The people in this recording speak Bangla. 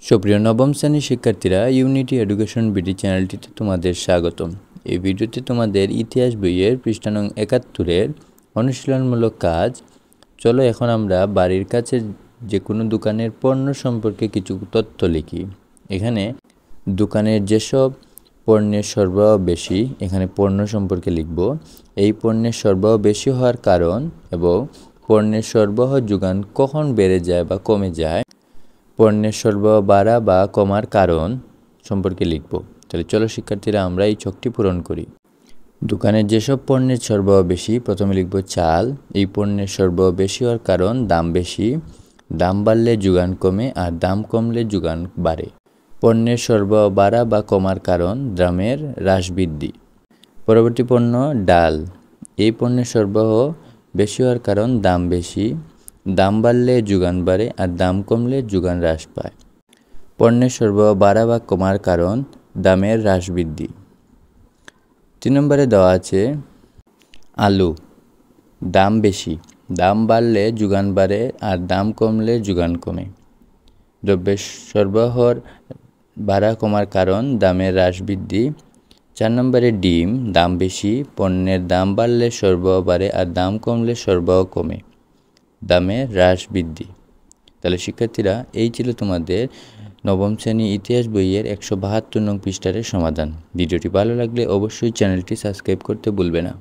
সুপ্রিয় নবম শ্রেণীর শিক্ষার্থীরা, ইউনিটি এডুকেশন বিডি চ্যানেলটিতে তোমাদের স্বাগতম। এই ভিডিওতে তোমাদের ইতিহাস বইয়ের পৃষ্ঠা নং ৭১-এর অনুশীলনমূলক কাজ। চলো এখন আমরা বাড়ির কাছে যে কোনো দোকানের পণ্য সম্পর্কে কিছু তথ্য লিখি। এখানে দোকানের যেসব পণ্যের সরবরাহ বেশি, এখানে পণ্য সম্পর্কে লিখব। এই পণ্যের সরবরাহ বেশি হওয়ার কারণ এবং পণ্যের সরবরাহ যোগান কখন বেড়ে যায় বা কমে যায়, পণ্যের সরবরাহ বাড়া বা কমার কারণ সম্পর্কে লিখব। তাহলে চলো শিক্ষার্থীরা আমরা এই ছকটি পূরণ করি। দোকানের যেসব পণ্যের সরবরাহ বেশি, প্রথমে লিখব চাল। এই পণ্যের সরবরাহ বেশি হওয়ার কারণ দাম বেশি, দাম বাড়লে যোগান কমে আর দাম কমলে যোগান বাড়ে। পণ্যের সরবরাহ বাড়া বা কমার কারণ দামের হ্রাস বৃদ্ধি। পরবর্তী পণ্য ডাল। এই পণ্যের সরবরাহ বেশি হওয়ার কারণ দাম বেশি, দাম বাড়লে যোগান বাড়ে আর দাম কমলে যোগান হ্রাস পায়। পণ্যের সরবরাহ বাড়া বা কমার কারণ দামের হ্রাস বৃদ্ধি। ৩ নম্বরে দেওয়া আছে আলু। দাম বেশি, দাম বাড়লে যোগান বাড়ে আর দাম কমলে যোগান কমে। দ্রব্যের সরবরাহর বাড়া কমার কারণ দামের হ্রাস বৃদ্ধি। ৪ নম্বরে ডিম। দাম বেশি, পণ্যের দাম বাড়লে সরবরাহ বাড়ে আর দাম কমলে সরবরাহ কমে, দামের হ্রাস বৃদ্ধি। তাহলে শিক্ষার্থীরা, এই ছিল তোমাদের নবম শ্রেণী ইতিহাস বইয়ের ১৭২ নং পৃষ্ঠার সমাধান। ভিডিওটি ভালো লাগলে অবশ্যই চ্যানেলটি সাবস্ক্রাইব করতে ভুলবে না।